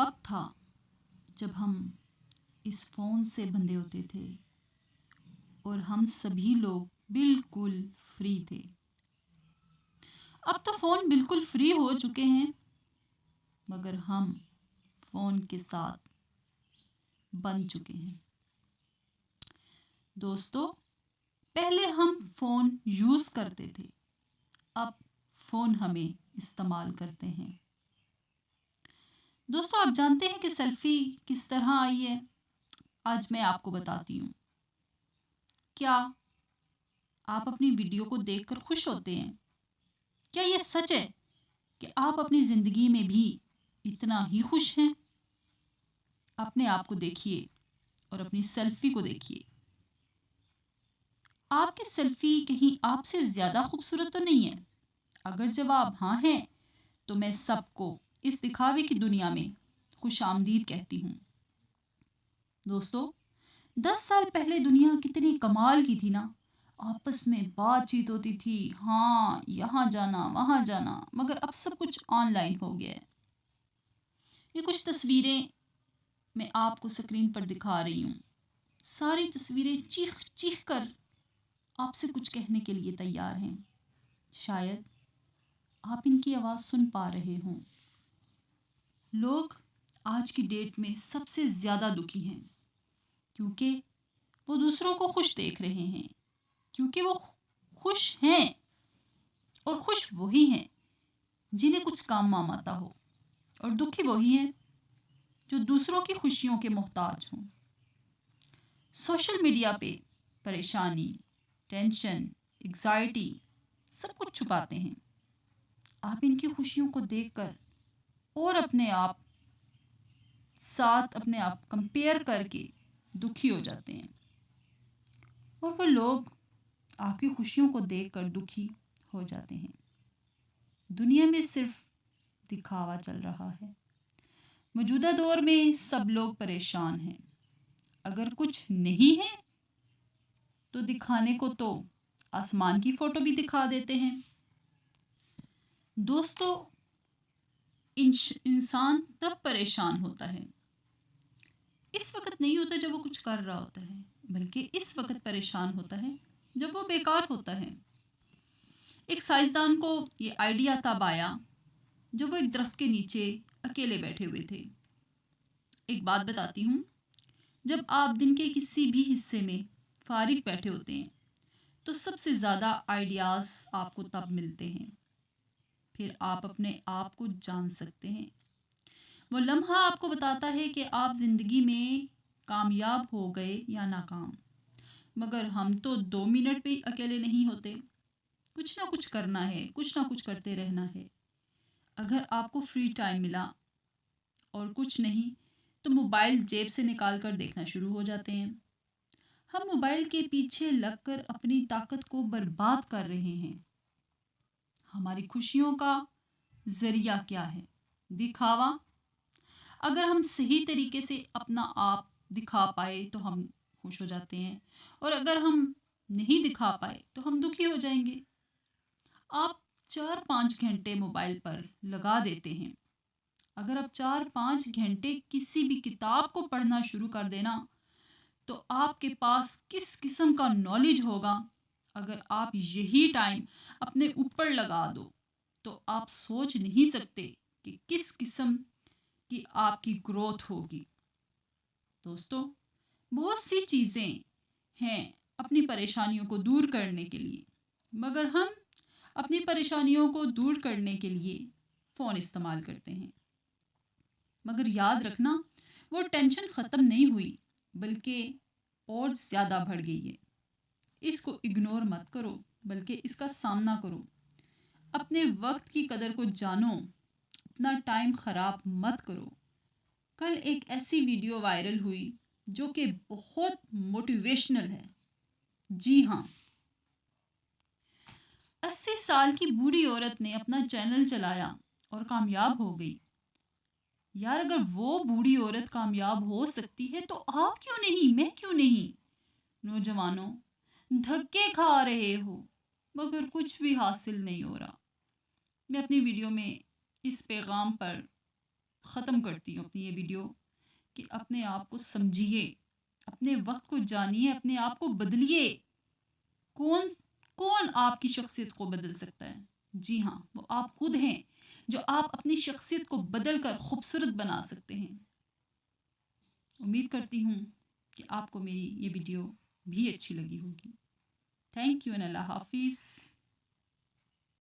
वक्त था जब हम इस फ़ोन से बंधे होते थे और हम सभी लोग बिल्कुल फ्री थे। अब तो फ़ोन बिल्कुल फ्री हो चुके हैं, मगर हम फ़ोन के साथ बंध चुके हैं। दोस्तों, पहले हम फ़ोन यूज़ करते थे, अब फ़ोन हमें इस्तेमाल करते हैं। दोस्तों, आप जानते हैं कि सेल्फ़ी किस तरह आई है? आज मैं आपको बताती हूँ। क्या आप अपनी वीडियो को देखकर खुश होते हैं? क्या ये सच है कि आप अपनी ज़िंदगी में भी इतना ही खुश हैं? अपने आप को देखिए और अपनी सेल्फ़ी को देखिए। आपकी सेल्फ़ी कहीं आपसे ज़्यादा खूबसूरत तो नहीं है? अगर जवाब हाँ है, तो मैं सबको इस दिखावे की दुनिया में खुशामदीद कहती हूँ। दोस्तों, 10 साल पहले दुनिया कितनी कमाल की थी ना। आपस में बातचीत होती थी, हाँ यहाँ जाना वहाँ जाना, मगर अब सब कुछ ऑनलाइन हो गया है। ये कुछ तस्वीरें मैं आपको स्क्रीन पर दिखा रही हूँ। सारी तस्वीरें चीख चीख कर आपसे कुछ कहने के लिए तैयार हैं। शायद आप इनकी आवाज़ सुन पा रहे हों। लोग आज की डेट में सबसे ज़्यादा दुखी हैं क्योंकि वो दूसरों को खुश देख रहे हैं, क्योंकि वो खुश हैं, और खुश वही हैं जिन्हें कुछ काम वाम आता हो, और दुखी वही हैं जो दूसरों की खुशियों के मोहताज हों। सोशल मीडिया पे परेशानी, टेंशन, एग्जाइटी सब कुछ छुपाते हैं। आप इनकी खुशियों को देखकर और अपने आप कंपेयर करके दुखी हो जाते हैं, और वो लोग आपकी खुशियों को देखकर दुखी हो जाते हैं। दुनिया में सिर्फ दिखावा चल रहा है। मौजूदा दौर में सब लोग परेशान हैं। अगर कुछ नहीं है तो दिखाने को तो आसमान की फ़ोटो भी दिखा देते हैं। दोस्तों, इंसान तब परेशान होता है, इस वक्त नहीं होता जब वो कुछ कर रहा होता है, बल्कि इस वक्त परेशान होता है जब वो बेकार होता है। एक साइंसदान को ये आइडिया तब आया जब वो एक दरख्त के नीचे अकेले बैठे हुए थे। एक बात बताती हूँ, जब आप दिन के किसी भी हिस्से में फारिग बैठे होते हैं तो सबसे ज़्यादा आइडियाज़ आपको तब मिलते हैं। फिर आप अपने आप को जान सकते हैं। वो लम्हा आपको बताता है कि आप ज़िंदगी में कामयाब हो गए या नाकाम। मगर हम तो 2 मिनट भी अकेले नहीं होते। कुछ ना कुछ करना है, कुछ ना कुछ करते रहना है। अगर आपको फ्री टाइम मिला और कुछ नहीं, तो मोबाइल जेब से निकाल कर देखना शुरू हो जाते हैं। हम मोबाइल के पीछे लगकर अपनी ताकत को बर्बाद कर रहे हैं। हमारी खुशियों का ज़रिया क्या है? दिखावा। अगर हम सही तरीके से अपना आप दिखा पाए तो हम खुश हो जाते हैं, और अगर हम नहीं दिखा पाए तो हम दुखी हो जाएंगे। आप 4-5 घंटे मोबाइल पर लगा देते हैं। अगर आप 4-5 घंटे किसी भी किताब को पढ़ना शुरू कर देना, तो आपके पास किस किस्म का नॉलेज होगा। अगर आप यही टाइम अपने ऊपर लगा दो, तो आप सोच नहीं सकते कि किस किस्म की आपकी ग्रोथ होगी। दोस्तों, बहुत सी चीज़ें हैं अपनी परेशानियों को दूर करने के लिए, मगर हम अपनी परेशानियों को दूर करने के लिए फ़ोन इस्तेमाल करते हैं। मगर याद रखना, वो टेंशन ख़त्म नहीं हुई, बल्कि और ज़्यादा बढ़ गई है। इसको इग्नोर मत करो, बल्कि इसका सामना करो। अपने वक्त की कदर को जानो, अपना टाइम ख़राब मत करो। कल एक ऐसी वीडियो वायरल हुई जो कि बहुत मोटिवेशनल है। जी हाँ, 80 साल की बूढ़ी औरत ने अपना चैनल चलाया और कामयाब हो गई। यार, अगर वो बूढ़ी औरत कामयाब हो सकती है तो आप क्यों नहीं, मैं क्यों नहीं? नौजवानों, धक्के खा रहे हो मगर कुछ भी हासिल नहीं हो रहा। मैं अपनी वीडियो में इस पैगाम पर ختم کرتی ہوں اپنی یہ ویڈیو کہ اپنے آپ کو سمجھیے، اپنے وقت کو جانیے، اپنے آپ کو بدلیے۔ کون کون آپ کی شخصیت کو بدل سکتا ہے؟ جی ہاں، وہ آپ خود ہیں جو آپ اپنی شخصیت کو بدل کر خوبصورت بنا سکتے ہیں۔ امید کرتی ہوں کہ آپ کو میری یہ ویڈیو بھی اچھی لگی ہوگی۔ تھینک یو اینڈ اللہ حافظ۔